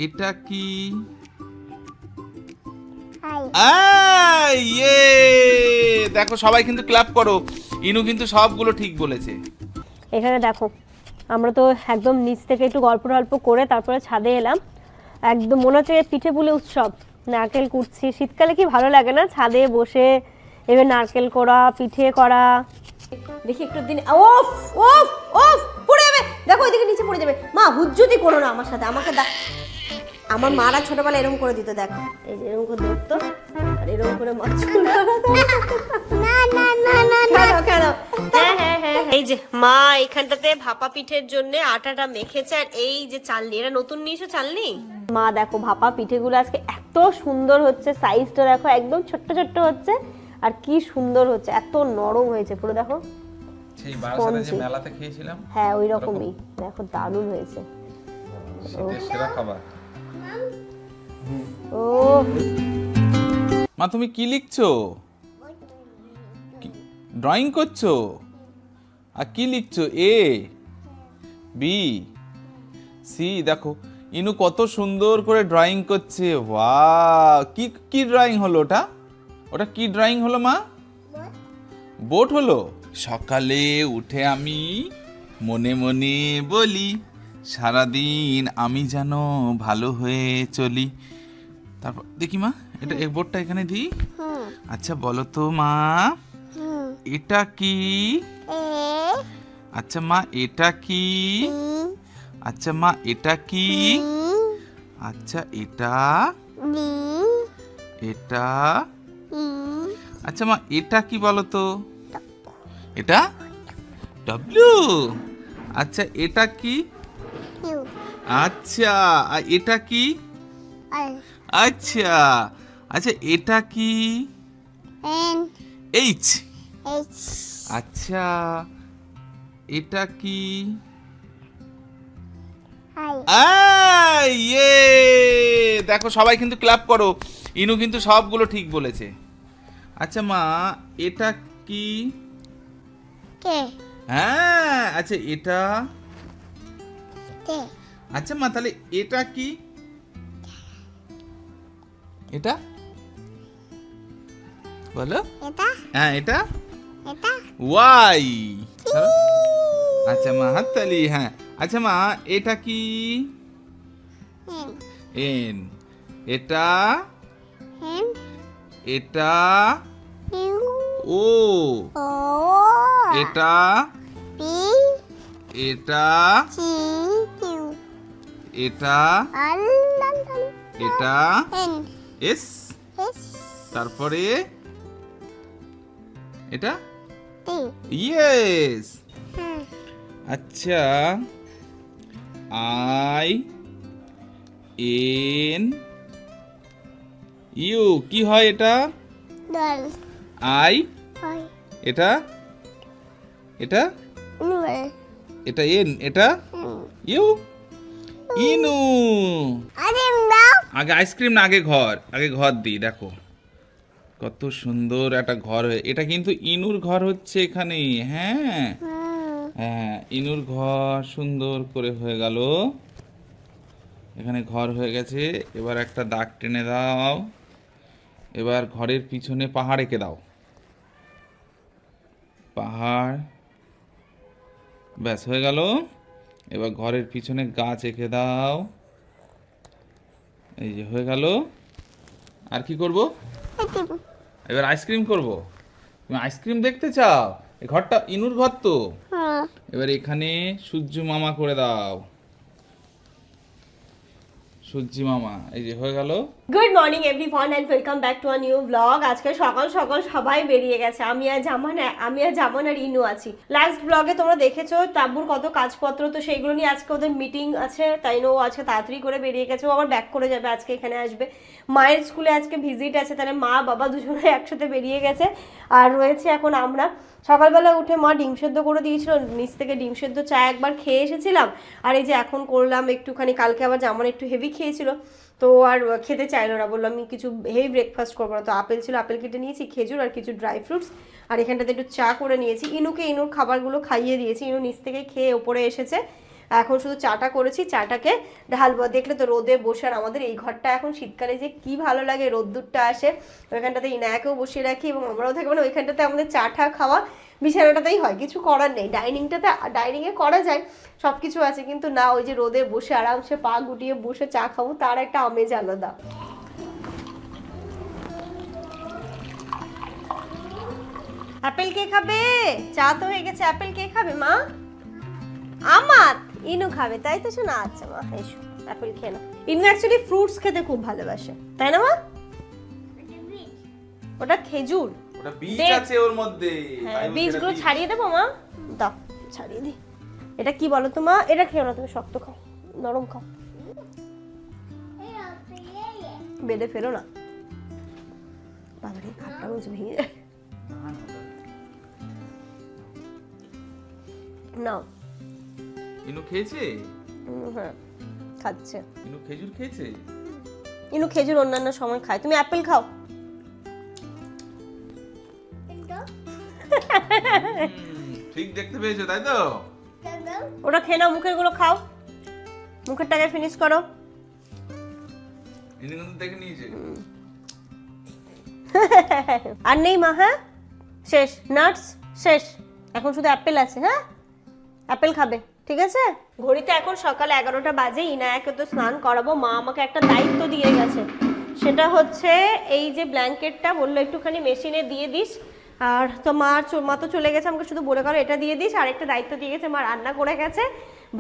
এটা কি? দেখো সবাই কিন্তু ক্ল্যাপ করো। ইনু কিন্তু সবগুলো ঠিক বলেছে। এখানে দেখো আমরা তো একদম নিচ থেকে একটু গল্প করে তারপরে ছাদে এলাম। একদম মনে হচ্ছে পিঠে পুলি উৎসব, নারকেল কুটছি। শীতকালে কি ভালো লাগে না ছাদে বসে এবার নারকেল করা, পিঠে করা। দেখি একটু দিন, ওফ ওফ ওফ পড়ে যাবে, দেখো ওইদিকে নিচে পড়ে যাবে। মা হুজ্জুতি করো না আমার সাথে, আমাকে আমার মারা ছোটবেলা এরকম করে দিত, দেখো এই যে এরকম করে ধরতো আর এরকম করে মাছ এই যে মা এখানটাতে ভাপা পিঠের জন্য আটাটা মেখেছে। আর এই যে চালনি, এটা নতুন নিয়েছো চালনি। মা দেখো ভাপা পিঠেগুলো আজকে এত সুন্দর হচ্ছে, সাইজটা দেখো একদম ছোট্ট ছোট্ট হচ্ছে আর কি সুন্দর হচ্ছে, এত নরম হয়েছে পুরো। দেখো সেই বারাসাতে যে মেলাতে খেয়েছিলাম, হ্যাঁ ওই রকমই দেখো, দারুণ হয়েছে। শীতের সেরা খাবার। ও মা তুমি কি লিখছো? ড্রয়িং করছো? আর কি লিখছো? A B C. দেখো ইনু কত সুন্দর করে ড্রয়িং করছে। ওয়াও, কি কি ড্রয়িং হলো ওটা? ওটা কি ড্রয়িং হলো মা? বোট হলো। সকালে উঠে আমি মনে মনে বলি, সারাদিন আমি যেন ভালো হয়ে চলি। তারপর দেখি মা, এটা এই বোর্ডটা এখানে দিই। আচ্ছা বলো তো মা, এটা কি? আচ্ছা মা এটা কি? আচ্ছা মা এটা কি? আচ্ছা এটা এটা আচ্ছা মা এটা কি বলো তো? এটা ডব্লিউ। আচ্ছা এটা কি? আচ্ছা আর এটা কি? আচ্ছা আচ্ছা এটা কি? এইচ। আচ্ছা এটা কি? দেখো সবাই কিন্তু ক্ল্যাপ করো। ইনু কিন্তু সবগুলো ঠিক বলেছে। আচ্ছা মা এটা কি? হ্যাঁ আচ্ছা এটা। আচ্ছা মা তাহলে এটা কি? এটা বলো। হ্যাঁ এটা ওয়াই। আচ্ছা মা হাততালি। হ্যাঁ আচ্ছা মা এটা কি? এন। এটা এটা ও। এটা এটা এটা এটা এস। তারপরে এটা ইয়েস। আচ্ছা আই এন ইউ কি হয় এটা? আই এটা এটা এটা এন এটা ইউ ইনু। আগে আইসক্রিম না, আগে ঘর দিই। দেখো কত সুন্দর একটা ঘর হয়ে, এটা কিন্তু ইনুর ঘর হচ্ছে এখানে। হ্যাঁ হ্যাঁ ইনুর ঘর সুন্দর করে হয়ে গেল, এখানে ঘর হয়ে গেছে। এবার একটা দাগ টেনে দাও। এবার ঘরের পিছনে পাহাড় এঁকে দাও। পাহাড়, ব্যাস হয়ে গেল। এবার ঘরের পিছনে গাছ এঁকে দাও। এই যে হয়ে গেল। আর কি করব? এবার আইসক্রিম করব। তুমি আইসক্রিম দেখতে চাও? এই ঘরটা ইনুর ঘর তো। এবার এখানে সূর্য মামা করে দাও। সূর্যি মামা, এই যে হয়ে গেল। Good morning everyone and welcome back to a new blog. আজকে সকাল সকাল সবাই বেরিয়ে গেছে, আমি আর জামান আর ইনু আছি। লাস্ট ব্লগে তোমরা দেখেছো তাব্বুর কত কাজপত্র, তো সেইগুলো নিয়ে আজকে ওদের মিটিং আছে, তাই ও আজকে তাড়াতাড়ি করে বেরিয়ে গেছে। ও আবার ব্যাক করে যাবে, আজকে এখানে আসবে। মায়ের স্কুলে আজকে ভিজিট আছে, তাহলে মা বাবা দুজনে একসাথে বেরিয়ে গেছে। আর রয়েছে এখন আমরা। সকালবেলা উঠে মা ডিম সেদ্ধ করে দিয়েছিল, নিচ থেকে ডিম সেদ্ধ চা একবার খেয়ে এসেছিলাম। আর এই যে এখন করলাম একটুখানি, কালকে আবার জামান একটু হেভি খেয়েছিল, তো আর খেতে চাইলো না, বললো আমি কিছু হেভি ব্রেকফাস্ট করবো না। তো আপেল ছিল, আপেল কেটে নিয়েছি, খেজুর আর কিছু ড্রাই ফ্রুটস, আর এখানটাতে একটু চা করে নিয়েছি। ইনুকে ইনুর খাবারগুলো খাইয়ে দিয়েছি। ইনু নিচ থেকে খেয়ে ওপরে এসেছে। এখন শুধু চাটা করেছি, চাটাকে ঢালবো। দেখলে তো রোদে বসে, আর আমাদের এই ঘরটা এখন শীতকালে যে কি ভালো লাগে, রোদ্দুরটা আসে। ওইখানটাতে ইনায়াকেও বসিয়ে রাখি এবং আমরাও থাকি, মানে ওইখানটাতে আমাদের চা টা খাওয়া বিছানাটাতেই হয়, কিছু করার নেই। ডাইনিংয়ে করা যায়, সব কিছু আছে, কিন্তু না, ওই যে রোদে বসে আরামসে পা গুটিয়ে বসে চা খাবো, তার একটা আমেজ আলাদা। অ্যাপেল কে খাবে? চা তো হয়ে গেছে, অ্যাপেল কে খাবে মা? আমার ইনু খাবে, তাই তো শোনা? আচ্ছা মা, এসো অ্যাপেল খেয়ে নাও। ইনু অ্যাকচুয়ালি ফ্রুটস খেতে খুব ভালোবাসে, তাই না মা? ওটা খেজুর, ওটা বীজ আছে ওর মধ্যে। হ্যাঁ, বীজগুলো ছাড়িয়ে দেবো মা? দাও, ছাড়িয়ে দি। এটা কি বলো তো মা? এটা খেও না তুমি, শক্ত খাও, নরম খাও, বেডে ফেলো না। বাবারে, খাটটা রোজ ভেঙে যায়। নাও। ইনু খেয়েছে? হ্যাঁ, খাচ্ছে। ইনু খেজুর খেয়েছে? ইনু খেজুর অন্যান্য সময় খায়, তুমি অ্যাপেল খাও। ঠিক দেখতে পেয়েছো, তাই তো? ওটা খেয়ে নাও, মুখের গুলো খাও, মুখেরটাকে ফিনিশ করো। ইনু কিন্তু দেখে নিয়েছে। আর নেই মা? হ্যাঁ, শেষ, নাটস শেষ, এখন শুধু অ্যাপেল আছে। হ্যাঁ, অ্যাপেল খাবে, ঠিক আছে? ঘড়িতে এখন সকাল 11টা বাজে। ইনায়াকে তো স্নান করাবো। মা আমাকে একটা দায়িত্ব দিয়ে গেছে, সেটা হচ্ছে এই যে ব্ল্যাঙ্কেটটা বললো একটুখানি মেশিনে দিয়ে দিস। আর তো মা তো চলে গেছে, আমাকে শুধু বলে গেলো এটা দিয়ে দিস। আর একটা দায়িত্ব দিয়ে গেছে, মা রান্না করে গেছে,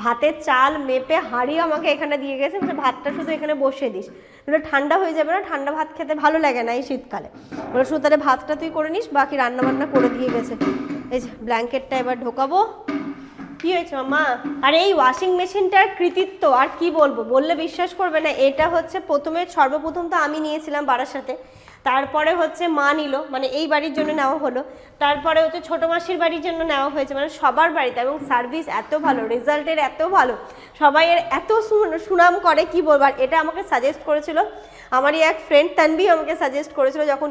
ভাতের চাল মেপে হাঁড়ি আমাকে এখানে দিয়ে গেছে, ভাতটা শুধু এখানে বসিয়ে দিস, তাহলে ঠান্ডা হয়ে যাবে না, ঠান্ডা ভাত খেতে ভালো লাগে না এই শীতকালে। বলে শুধু তাহলে ভাতটা তুই করে নিস, বাকি রান্না বান্না করে দিয়ে গেছে। এই যে ব্ল্যাঙ্কেটটা এবার ঢোকাবো। কি হয়েছে মামা? আর এই ওয়াশিং মেশিনটার কৃতিত্ব আর কি বলবো, বললে বিশ্বাস করবে না। এটা হচ্ছে সর্বপ্রথম তো আমি নিয়েছিলাম বারাসাতে, তারপরে হচ্ছে মা নিল, মানে এই বাড়ির জন্য নেওয়া হলো, তারপরে হচ্ছে ছোটো মাসির বাড়ির জন্য নেওয়া হয়েছে, মানে সবার বাড়িতে। এবং সার্ভিস এত ভালো, রেজাল্টের এত ভালো, সবাই এর এত সুনাম করে কি বলবো। আর এটা আমাকে সাজেস্ট করেছিল আমারই এক ফ্রেন্ড তানভি, আমাকে সাজেস্ট করেছিল যখন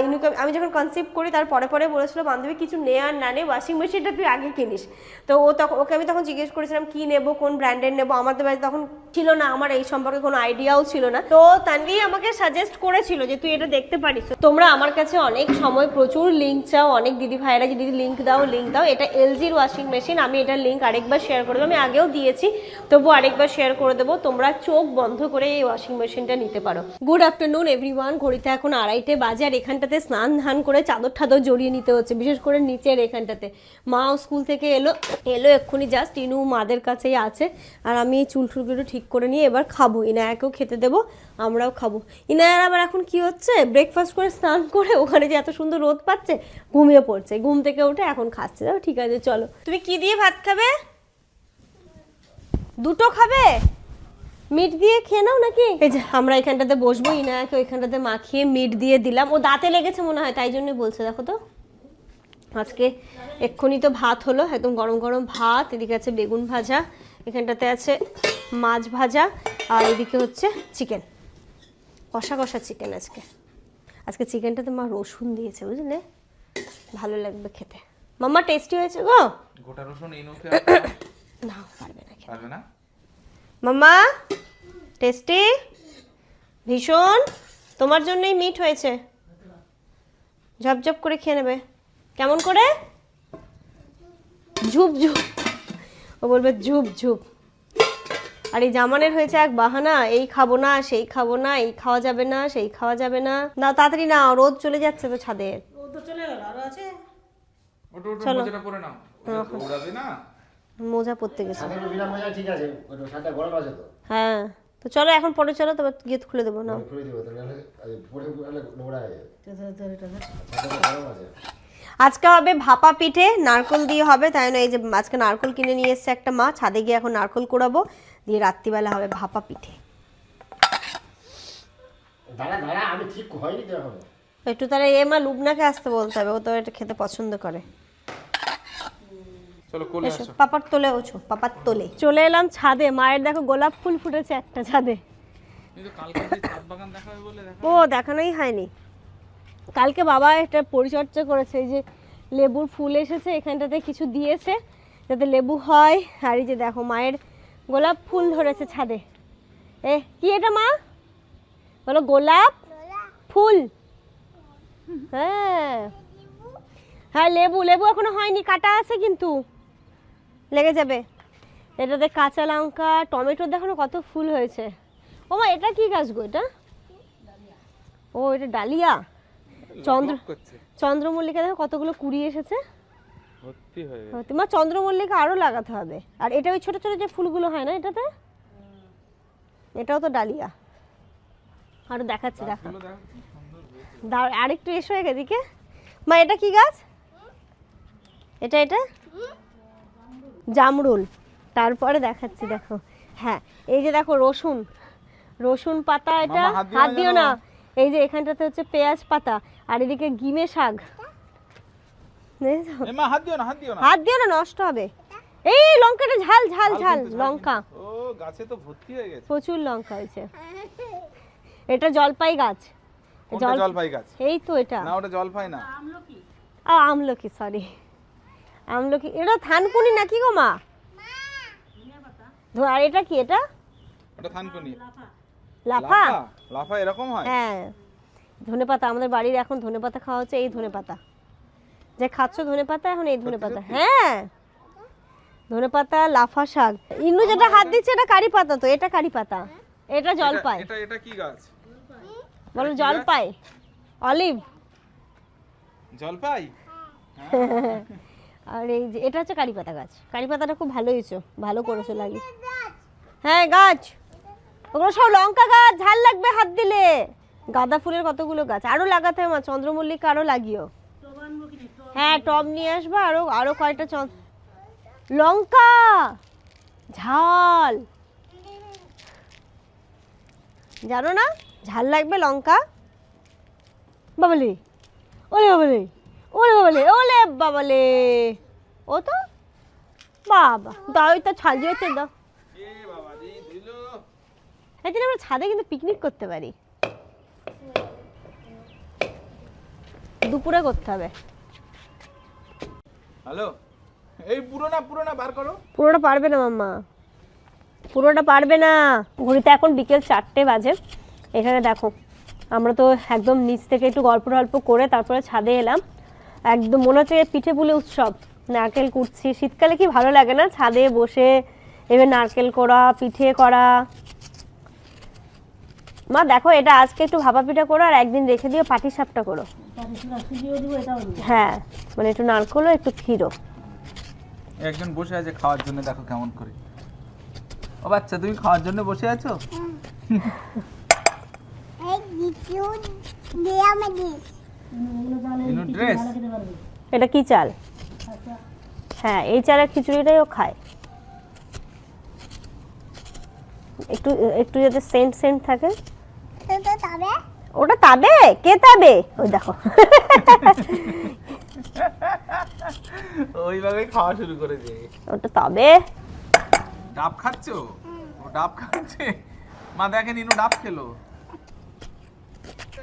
ইনুকে আমি যখন কনসিভ করি, তার পরে বলেছিল বান্ধবী কিছু নে আর না নে, ওয়াশিং মেশিনটা তুই আগে কিনিস। তো ওকে আমি তখন জিজ্ঞেস করেছিলাম কি নেবো, কোন ব্র্যান্ডের নেবো। আমাদের বাড়িতে তখন ছিল না, আমার এই সম্পর্কে কোনো আইডিয়াও ছিল না। তো তানভি আমাকে সাজেস্ট করেছিল যে তুই এটা দেখতে পারিস। তোমরা আমার কাছে অনেক সময় প্রচুর লিঙ্ক চাও, অনেক দিদি ভাইরা যে দিদি লিঙ্ক দাও। এটা এলজির ওয়াশিং মেশিন। আমি এটার লিঙ্ক আরেকবার শেয়ার করে দেবো, আমি আগেও দিয়েছি, তবু আরেকবার শেয়ার করে দেবো। তোমরা চোখ বন্ধ করে এই ওয়াশিং মেশিনটা নিতে পারো। Good afternoon everyone. ঘড়িতে এখন 2:30 বাজে, আর এখানটাতে স্নান ধান করে চাদর ঠাদর জড়িয়ে নিতে হচ্ছে, বিশেষ করে নিচের এখানটাতে। মাও স্কুল থেকে এলো এক্ষুনি জাস্ট, ইনু মাদের কাছেই আছে। আর আমি চুল টুলগুলো ঠিক করে নিয়ে এবার খাবো, ইনায়াকেও খেতে দেবো, আমরাও খাবো। ইনায়ার আবার এখন কি হচ্ছে, ব্রেকফাস্ট করে স্নান করে ওখানে যে এত সুন্দর রোদ পাচ্ছে, ঘুমিয়ে পড়ছে, ঘুম থেকে উঠে এখন খাচ্ছে। যাও, ঠিক আছে চলো। তুমি কি দিয়ে ভাত খাবে? দুটো খাবে? মিট দিয়ে খেয়ে নাও নাকি? এই যে আমরা এখানটাতে বসবো, ইনায়াকে ওইখানটাতে মাখিয়ে মিট দিয়ে দিলাম। ও দাঁতে লেগেছে মনে হয়, তাই জন্য বলছে। দেখো তো, আজকে এক্ষুনি তো ভাত হলো, একদম গরম গরম ভাত। এদিকে আছে বেগুন ভাজা, এখানটাতে আছে মাছ ভাজা, আর এদিকে হচ্ছে চিকেন, কষা কষা চিকেন। আজকে চিকেনটাতে মা রসুন দিয়েছে, বুঝলে, ভালো লাগবে খেতে। মাম্মা টেস্টি হয়েছে গো। গোটা রসুন ইনুকে না, পারবে না, পারবে না মাম্মা। টেস্টি ভীষণ, তোমার জন্যই মিট হয়েছে, ঝপঝপ করে খেয়ে নেবে। কেমন করে? ঝুপ ঝুপ, ও বলবে ঝুপ ঝুপ। আর এই জামানের হয়েছে এক বাহানা, এই খাবো না, সেই খাবো না, এই খাওয়া যাবে না, সেই খাওয়া যাবে না। না তাড়াতাড়ি না, রোদ চলে যাচ্ছে তো ছাদে। রোদ তো চলে গেল, আরো আছে। ওটা মোজাটা পরে নাও, ওড়াবে না। মোজা পরতে গেছে। বিনা মোজা ঠিক আছে, ওটা সাথে গরম আছে তো। হ্যাঁ, তো চলো এখন পরে চলো, তবে গেট খুলে দেবো না। খুলে দিব, তাহলে পরে নোংরা হয়ে যাবে। গরম আছে। আজকে হবে ভাপা পিঠে, নারকল দিয়ে হবে, তাই না? এই যে আজকে নারকল কিনে নিয়ে এসছে একটা মা, ছাদে গিয়ে এখন নারকল কুড়াবো, দিয়ে রাত্রিবেলা হবে ভাপা পিঠে। দাঁড়া আমি ঠিক হয়নি তো এখন। একটু তাহলে মা লুবনাকে আসতে বলতে হবে, ও তো এটা খেতে পছন্দ করে। চলো কোলে আসো। পাপার তোলে ওছো, পাপার তোলে। চলে এলাম ছাদে, মায়ের দেখো গোলাপ ফুল ফুটেছে একটা ছাদে। কিন্তু কালকে যে ছাদ বাগান দেখাবে বলে ও দেখানোই হয়নি। কালকে বাবা এটা পরিচর্যা করেছে, এই যে লেবুর ফুল এসেছে, এখানটাতে কিছু দিয়েছে, যাতে লেবু হয়। আর এই যে দেখো মায়ের গোলাপ ফুল ধরেছে ছাদে। কি এটা মা বলো? গোলাপ ফুল। হ্যাঁ হ্যাঁ লেবু লেবু এখনো হয়নি, কাটা আছে কিন্তু লেগে যাবে। এটাতে কাঁচা লঙ্কা, টমেটো দেখো না কত ফুল হয়েছে। ও মা এটা কি গাছ গো? এটা ও এটা ডালিয়া। চন্দ্রমল্লিকা দেখো কতগুলো কুড়ি এসেছে। মা চন্দ্রমল্লিকা আরো লাগাতে হবে। আর এটা ওই ছোট ছোট যে ফুলগুলো হয় না এটাতে, এটাও তো ডালিয়া। আরো দেখাচ্ছি দেখো। আরেকটু এসো এদিকে মা। এটা কি গাছ? এটা এটা জামরুল। তারপরে দেখাচ্ছি দেখো। হ্যাঁ এই যে দেখো রসুন, রসুন পাতা। এটা হাত দিও না। এই যে এখানটাতে হচ্ছে পেঁয়াজ পাতা, আর এদিকে গিমে শাক। হাত দিও না, নষ্ট হবে। এই লঙ্কাটা ঝাল ঝাল ঝাল লঙ্কা। ও গাছে তো ভর্তি হয়ে গেছে, প্রচুর লঙ্কা হয়েছে। এটা জলপাই গাছ। জলপাই গাছ এই তো এটা না, ওটা জলপাই না, আমলকি। সরি আমলকি। এটা থানকুনি নাকি গো মা? আর এটা কি? এটা ওটা থানকুনি। লাফা। লাফা এরকম হয়? হ্যাঁ ধনেপাতা। আমাদের বাড়ির এখন ধনেপাতা খাওয়া হচ্ছে। এই ধনেপাতা যে খাচ্ছ ধনেপাতা, এখন এই ধনেপাতা। হ্যাঁ ধনেপাতা, লাফা শাক। ইন্নু যেটা হাত দিচ্ছে এটা কারি পাতা। তো এটা কারি পাতা, এটা জলপাই। এটা কি গাছ বলো? জলপাই, অলিভ। জলপাই। আর এই যে এটা হচ্ছে কারি পাতা গাছ। কারি পাতাটা খুব ভালো হয়েছে, ভালো করেছো লাগি। হ্যাঁ গাছ, ওগুলো সব লঙ্কা গাছ, ঝাল লাগবে হাত দিলে। গাঁদা ফুলের কতগুলো গাছ আরো লাগাতে হয় মা। চন্দ্রমল্লিকা আরো লাগিও। হ্যাঁ টব নিয়ে আসবা। আরো আরো কয়টা লঙ্কা ঝাল, জানো না ঝাল লাগবে লঙ্কা। বাবালে, ওলে বাবালে, ওলে বাবালে, ওলে বাবালে। ও তো বাবা দাও, তো ছাল দিয়েছে দাও। একদিন আমরা ছাদে কিন্তু পিকনিক করতে পারি। দুপুরে করতে হবে। হ্যালো, এই পুরোটা বার করো। পুরোটা পারবে না মাম্মা, পুরোটা পারবে না। ঘড়িতে এখন বিকেল 4টে বাজে। এখানে দেখো আমরা তো একদম নিচ থেকে একটু গল্প করে তারপরে ছাদে এলাম। একদম মনে হচ্ছে পিঠে পুলি উৎসব। নারকেল কুটছি। শীতকালে কি ভালো লাগে না ছাদে বসে এবার নারকেল করা, পিঠে করা। মা দেখো এটা আজকে একটু ভাপা পিঠা করো, আর একদিন রেখে দিও পাটি সাপটা করো। হ্যাঁ মানে একটু নারকেলও একটু ক্ষীরও। একজন বসে আছে খাওয়ার জন্য, দেখো কেমন করে। ও বাচ্চা, তুমি খাওয়ার জন্য বসে আছো? এটা কি চাল? হ্যাঁ এই চালের খিচুড়িটাই ও খায়। একটু একটু যাতে সেন্ট সেন্ট থাকে। ওটা তাবে? কে তাবে? ওই দেখো ওইভাবে খাওয়া শুরু করে দিয়ে। ওটা তাবে। ডাব খাচ্ছো? ও ডাব খাচ্ছে। মা দেখেন ইনু ডাব খেলো।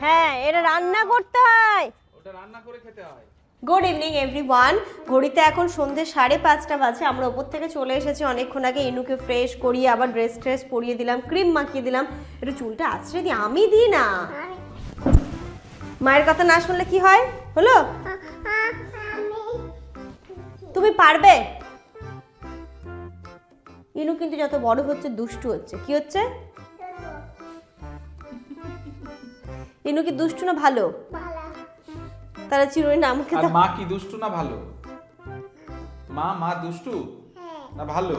হ্যাঁ এটা রান্না করতে হয়, ওটা রান্না করে খেতে হয়। Good evening everyone. ঘড়িতে এখন সন্ধ্যে 5:30 বাজে। আমরা ওপর থেকে চলে এসেছি অনেকক্ষণ আগে। ইনুকে ফ্রেশ করিয়ে আবার ড্রেস ট্রেস পরিয়ে দিলাম, ক্রিম মাখিয়ে দিলাম। একটু চুলটা আছড়ে দিই। আমি দিই না, মায়ের কথা না শুনলে কি হয়? হলো তুমি পারবে। ইনু কিন্তু যত বড় হচ্ছে দুষ্টু হচ্ছে। কি হচ্ছে? ইনু কি দুষ্টু না ভালো? তাহলে চিরুনি না আমাকে। আর মা কি দুষ্টু না ভালো? মা দুষ্টু না ভালো?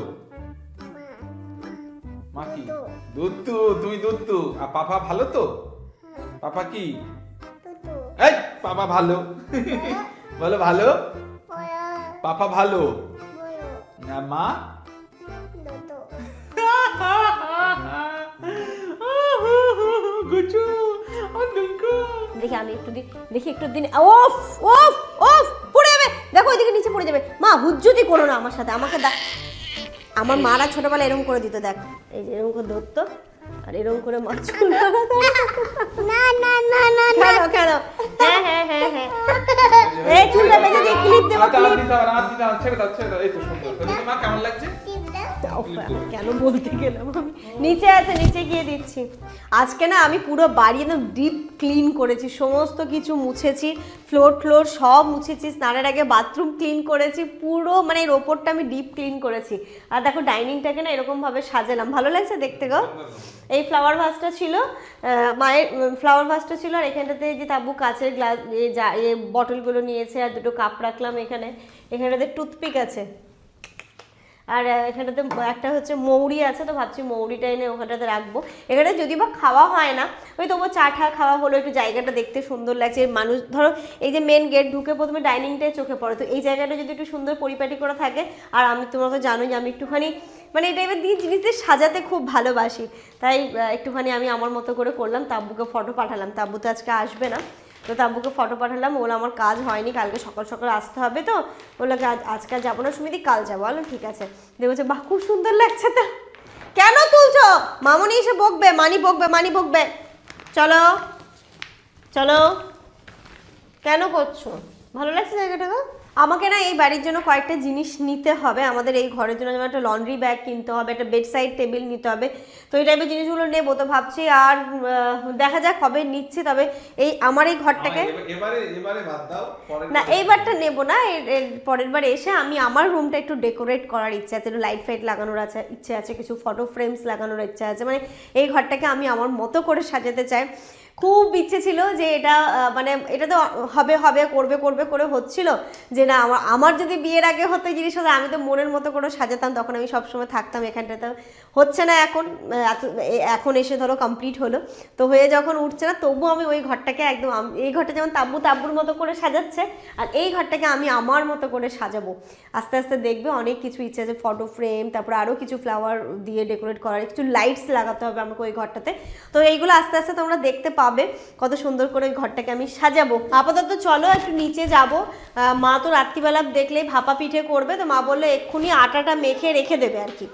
মা কি দুষ্টু? তুমি দুষ্টু। আর পাপা ভালো তো? পাপা কি? এই পাপা ভালো। বলো ভালো। পাপা ভালো। না মা গুচু। দেখি আমি একটু দেখি একটু দিন। ওফ ওফ ওফ পড়ে যাবে। দেখো ওইদিকে নিচে পড়ে যাবে। মা হুজ্জুতি করো না আমার সাথে। আমাকে আমার মারা ছোটবেলা এরকম করে দিত, দেখ এই যে এরকম করে ধরতো আর এরকম করে মা চুল না না না না কেন কেন হ্যাঁ হ্যাঁ হ্যাঁ হ্যাঁ এই চুলটা বেঁধে দিয়ে ক্লিপ দেবো আচ্ছা, ক্লিপ ছেড়ে দাও এই তো সুন্দর। তো মা কেমন লাগছে? কেন বলতে গেলাম আমি, নিচে আছে নিচে গিয়ে দিচ্ছি। আজকে না আমি পুরো বাড়ি একদম ডিপ ক্লিন করেছি, সমস্ত কিছু মুছেছি, ফ্লোর সব মুছেছি, স্নানের আগে বাথরুম ক্লিন করেছি, পুরো মানে এর ওপরটা আমি ডিপ ক্লিন করেছি। আর দেখো ডাইনিংটাকে না এরকম ভাবে সাজালাম, ভালো লাগছে দেখতে গো। এই ফ্লাওয়ার ভাসটা ছিল মায়ের, ফ্লাওয়ার ভাসটা ছিল, আর এখানটাতে যে তাবু কাচের গ্লাস বটলগুলো নিয়েছে, আর দুটো কাপ রাখলাম এখানে, এখানটাতে টুথপিক আছে, আর এখানটাতে একটা হচ্ছে মৌরি আছে, তো ভাবছি মৌরিটা এনে ওখানটাতে রাখবো। এখানে যদি বা খাওয়া হয় না, ওই তবু চা ঠা খাওয়া হলো, একটু জায়গাটা দেখতে সুন্দর লাগছে। মানুষ ধরো এই যে মেন গেট ঢুকে প্রথমে ডাইনিংটাই চোখে পড়ে, তো এই জায়গাটা যদি একটু সুন্দর পরিপাটি করে থাকে, আর আমি তোমাকে জানো যে আমি একটুখানি মানে এই টাইপের দিয়ে জিনিসদের সাজাতে খুব ভালোবাসি, তাই একটুখানি আমি আমার মতো করে করলাম। তাব্বুকে ফটো পাঠালাম, তাব্বু তো আজকে আসবে না, তো তাব্বুকে ফটো পাঠালাম, বলে আমার কাজ হয়নি, কালকে সকাল সকাল আসতে হবে, তো বললো আজকাল যাবো না সুমিদি, কাল যাবো। বললাম ঠিক আছে। দিয়ে বলছে বাহ খুব সুন্দর লাগছে তো। কেন তুলছো? মামনি এসে বকবে, মানি বকবে। চলো চলো, কেন করছো? ভালো লাগছে জায়গাটা গো? আমাকে না এই বাড়ির জন্য কয়েকটা জিনিস নিতে হবে, আমাদের এই ঘরের জন্য যেমন একটা লন্ড্রি ব্যাগ কিনতে হবে, একটা বেড সাইড টেবিল নিতে হবে, তো এই টাইপের জিনিসগুলো নেবো। তো ভাবছি আর দেখা যাক কবে নিচ্ছি, তবে এই আমার এই ঘরটাকে এবারে বাদ দাও, না এইবারটা নেবো না, এর পরের বার এসে আমি আমার রুমটা একটু ডেকোরেট করার ইচ্ছা আছে, একটু লাইট ফাইট লাগানোর ইচ্ছে আছে, কিছু ফটো ফ্রেমস লাগানোর ইচ্ছা আছে, মানে এই ঘরটাকে আমি আমার মতো করে সাজাতে চাই। খুব ইচ্ছে ছিল যে এটা মানে এটা তো হবে করবে করে হচ্ছিল যে না আমার যদি বিয়ের আগে হতো এই জিনিস হতো, আমি তো মনের মতো করে সাজাতাম, তখন আমি সবসময় থাকতাম এখানটাতে। হচ্ছে না এখন এসে ধরো কমপ্লিট হলো, তো হয়ে যখন উঠছে না, তবুও আমি ওই ঘরটাকে একদম, এই ঘরটা যেমন তাব্বুর মতো করে সাজাচ্ছে, আর এই ঘরটাকে আমি আমার মতো করে সাজাবো। আস্তে আস্তে দেখবে অনেক কিছু ইচ্ছে আছে, ফটো ফ্রেম, তারপরে আরও কিছু ফ্লাওয়ার দিয়ে ডেকোরেট করার, কিছু লাইটস লাগাতে হবে আমাকে ওই ঘরটাতে। তো এইগুলো আস্তে আস্তে তোমরা দেখতে পাবে কত সুন্দর করে ওই ঘরটাকে আমি সাজাবো। আপাতত চলো একটু নিচে যাব, মা তো রাত্রিবেলা দেখলেই ভাপা পিঠে করবে, তো মা বললো এক্ষুনি আটাটা মেখে রেখে দেবে আর কি।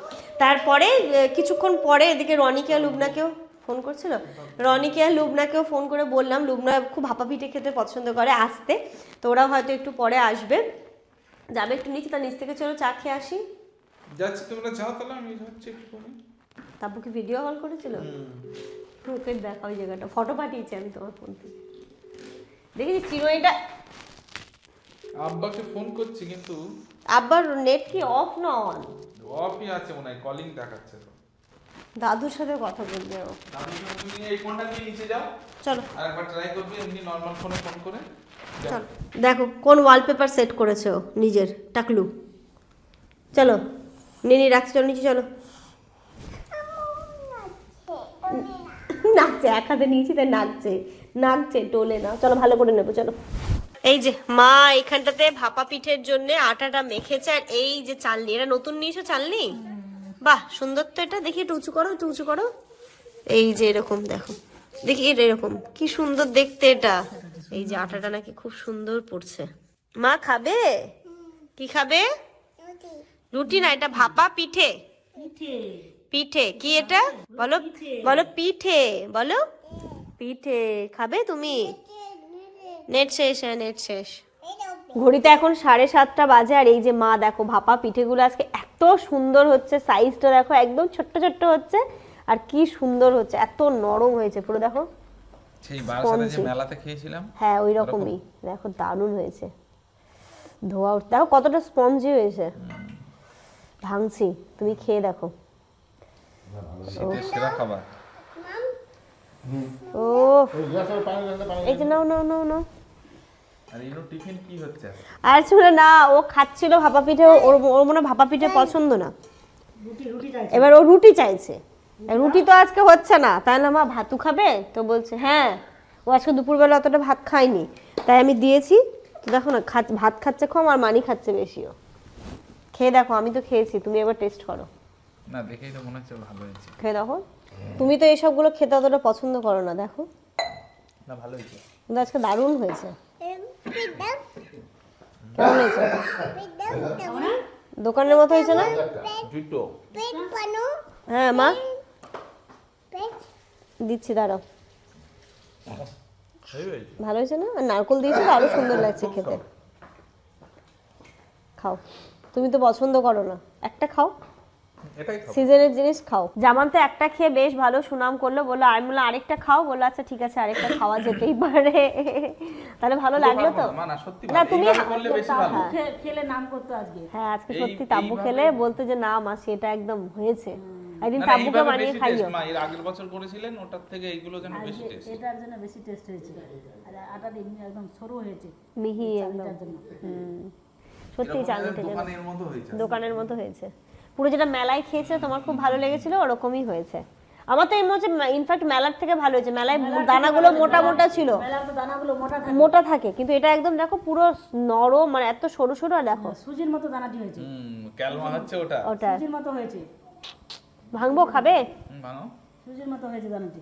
তারপরে কিছুক্ষণ পরে এদিকে রনিকে আর লুবনাকেও ফোন করছিল, রনিকে আর লুবনাকেও ফোন করে বললাম, লুবনা খুব ভাপা পিঠে খেতে পছন্দ করে, আসতে, তো ওরাও হয়তো একটু পরে আসবে, যাবে একটু নিচে, তার নিচ থেকে চলো চা খেয়ে আসি। যাচ্ছি, তোমরা যাও তাহলে, আমি যাচ্ছি একটু পরে। তারপর কি ভিডিও কল করেছিল? ওকে দেখা ওই জায়গাটা, ফটো পাঠিয়েছি আমি তোমার ফোন থেকে, দেখেছি চিরুনিটা। আব্বাকে ফোন করছি কিন্তু আব্বার নেট কি অফ না অন? অফই আছে মনে হয়, কলিং দেখাচ্ছে তো। দাদুর সাথে কথা বলবে ও। তুমি এই ফোনটা নিয়ে নিচে যাও, চলো আরেকবার ট্রাই করবে এমনি নরমাল ফোনে ফোন করে। চলো দেখো কোন ওয়ালপেপার সেট করেছে ও নিজের টাকলু। চলো নিনি রাখছি, চলো নিচে চলো। নাচছে, এক হাতে নিয়েছি তাই নাচছে টোলে না, চলো ভালো করে নেবো চলো। এই যে মা এখানটাতে ভাপা পিঠের জন্য আটাটা মেখেছে, আর এই যে চালনি, এটা নতুন নিয়েছো চালনি? বাহ সুন্দর তো এটা, দেখি একটু উঁচু করো, এই যে এরকম দেখো, দেখি এটা এরকম কি সুন্দর দেখতে এটা। এই যে আটাটা নাকি খুব সুন্দর পড়ছে। মা খাবে? কি খাবে? রুটি না, এটা ভাপা পিঠে। পিঠে কি এটা? বলো পিঠে, বলো পিঠে খাবে তুমি? নেট শেষ। ঘড়িতে এখন 7:30 বাজে, আর এই যে মা দেখো ভাপা পিঠেগুলো আজকে এত সুন্দর হচ্ছে, সাইজটা দেখো একদম ছোট্ট হচ্ছে, আর কি সুন্দর হচ্ছে, এত নরম হয়েছে পুরো, দেখো সেই বারাসাতে যে মেলাতে খেয়েছিলাম, হ্যাঁ ওই রকমই দেখো, দারুণ হয়েছে, ধোয়া উঠতে দেখো কতটা স্পঞ্জি হয়েছে। ভাঙছি, তুমি খেয়ে দেখো। শীতের সেরা খাবার। ও এই যে নাও। আর ইনো টিফিন কি হচ্ছে? আর ছিল না, ও খাচ্ছিল ভাপা পিঠে, ওর মনে ভাপা পিঠে পছন্দ না, এবার ও রুটি চাইছে। রুটি তো আজকে হচ্ছে না, তাই না মা ভাতু খাবে? তো বলছে হ্যাঁ, ও আজকে দুপুরবেলা অতটা ভাত খায়নি, তাই আমি দিয়েছি। তো দেখো না ভাত খাচ্ছে কম, আর মানি খাচ্ছে বেশিও। খেয়ে দেখো, আমি তো খেয়েছি, তুমি একবার টেস্ট করো। না দেখেই তো মনে হচ্ছে ভালো হয়েছে। খেয়ে দেখো, তুমি তো এইসবগুলো খেতে অতটা পছন্দ করো না, দেখো না ভালো হয়েছে, কিন্তু আজকে দারুণ হয়েছে। কেমন হয়েছে? দোকানের মতো হয়েছে না? জুটো পেট বানো হ্যাঁ মা পেট দিচ্ছি, দাঁড়াও। ভালো হয়েছে না? আর নারকল দিয়েছি তো আরো সুন্দর লাগছে খেতে। খাও, তুমি তো পছন্দ করো না, একটা খাও, এটাই খাবো। সিজনের জিনিস খাও। জামান তো একটা খেয়ে বেশ ভালো সুনাম করলো, বললো আমি বললাম আরেকটা খাও, বললো আচ্ছা ঠিক আছে আরেকটা খাওয়া যেতেই পারে। তাহলে ভালো লাগলো তো? মা না সত্যি না, তুমি তুমি- করলে বেশি ভালো। খেলে নাম করতো আজকে। হ্যাঁ আজকে এই- সত্যি তাব্বু এইভাবে- খেলে বলতো যে না মাসি এটা একদম হয়েছে। একদিন না, না, তাব্বুকে এইভাবে বানিয়ে বেশি খাইও। taste, মা এর আগের বছর করেছিলেন ওটার থেকে এইগুলো যেন বেশি টেস্ট। এটার জন্য বেশি টেস্ট হয়েছে। আর আটা একদম সরু হয়েছে মিহি একদম। এটার জন্য। সত্যি চালনিটা যেন দোকানের মতো হয়েছে। দোকানের মতো হয়েছে। পুরো যেটা মেলায় খেয়েছে তোমার খুব ভালো লেগেছিল ওরকমই হয়েছে। আমার তো এই মনে হচ্ছে ইনফ্যাক্ট মেলার থেকে ভালো হয়েছে। মেলায় দানাগুলো মোটা মোটা ছিল, মেলার তো দানাগুলো মোটা থাকে, মোটা থাকে, কিন্তু এটা একদম দেখো পুরো নরম, মানে এত সরু সরু। আর দেখো সুজির মতো দানাটি হয়েছে, ক্যালমা হচ্ছে ওটা। ওটা সুজির মতো হয়েছে, ভাঙবো, খাবে? বানাও। সুজির মতো হয়েছে দানাটি।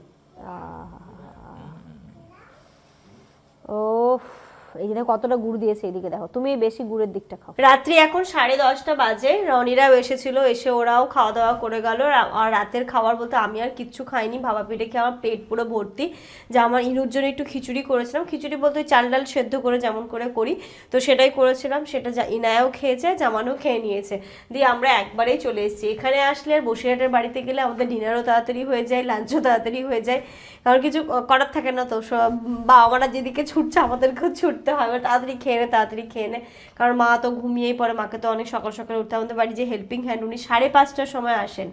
ও এই দেখো কতটা গুড় দিয়েছে, এদিকে দেখো, তুমি বেশি গুড়ের দিকটা খাও। রাত্রি এখন 10:30 বাজে, রনিরাও এসেছিল, এসে ওরাও খাওয়া দাওয়া করে গেল। আর রাতের খাবার বলতে আমি আর কিচ্ছু খাইনি, ভাপা পিঠে খেয়ে আমার পেট পুরো ভর্তি। যে আমার ইনুর জন্য একটু খিচুড়ি করেছিলাম, খিচুড়ি বলতে ওই চাল ডাল সেদ্ধ করে যেমন করে করি, তো সেটাই করেছিলাম। সেটা ইনায়াও খেয়েছে, জামানও খেয়ে নিয়েছে। দিয়ে আমরা একবারেই চলে এসেছি। এখানে আসলে আর বসিরহাটের বাড়িতে গেলে আমাদের ডিনারও তাড়াতাড়ি হয়ে যায়, লাঞ্চও তাড়াতাড়ি হয়ে যায়, কারণ কিছু করার থাকে না তো। সব বাবা মারা যেদিকে ছুটছে আমাদেরকেও ছুটতে হয়, তাড়াতাড়ি খেয়ে নে, কারণ মা তো ঘুমিয়েই পড়ে। মাকে তো অনেক সকাল সকাল উঠতে, আমাদের বাড়ি যে হেল্পিং হ্যান্ড উনি 5:30টার সময় আসেন,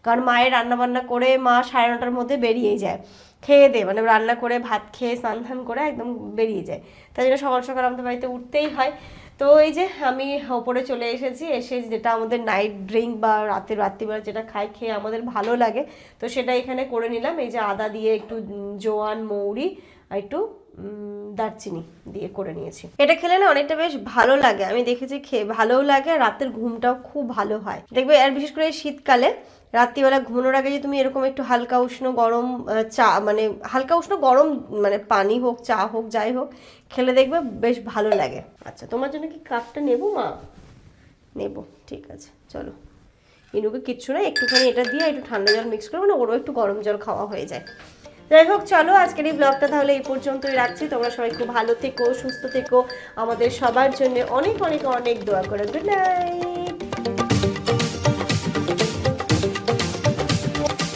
কারণ মায়ের রান্নাবান্না করে মা 9:30টার মধ্যে বেরিয়ে যায়, খেয়ে দে মানে রান্না করে ভাত খেয়ে স্নান ধান করে একদম বেরিয়ে যায়। তাই জন্য সকাল সকাল আমাদের বাড়িতে উঠতেই হয়। তো এই যে আমি ওপরে চলে এসেছি, এসে যেটা আমাদের নাইট ড্রিঙ্ক বা রাত্রিবেলা যেটা খেয়ে আমাদের ভালো লাগে, তো সেটা এখানে করে নিলাম। এই যে আদা দিয়ে একটু জোয়ান, মৌরি আর একটু দারচিনি দিয়ে করে নিয়েছি। এটা খেলে না অনেকটা বেশ ভালো লাগে, আমি দেখেছি খেয়ে ভালোও লাগে, আর রাতের ঘুমটাও খুব ভালো হয় দেখবে। আর বিশেষ করে শীতকালে রাত্রিবেলা ঘুমানোর আগে যে তুমি এরকম একটু হালকা উষ্ণ গরম চা, মানে হালকা উষ্ণ গরম মানে পানি হোক, চা হোক, যাই হোক, খেলে দেখবে বেশ ভালো লাগে। আচ্ছা তোমার জন্য কি কাপটা নেবো মা? নেবো, ঠিক আছে চলো। ইনুকে কিচ্ছু না, একটুখানি এটা দিয়ে একটু ঠান্ডা জল মিক্স করবো না, ওরও একটু গরম জল খাওয়া হয়ে যায়। যাই হোক চলো, আজকের এই ব্লগটা তাহলে এই পর্যন্তই রাখছি। তোমরা সবাই খুব ভালো থেকো, সুস্থ থেকো, আমাদের সবার জন্য অনেক অনেক অনেক দোয়া করো। Good night.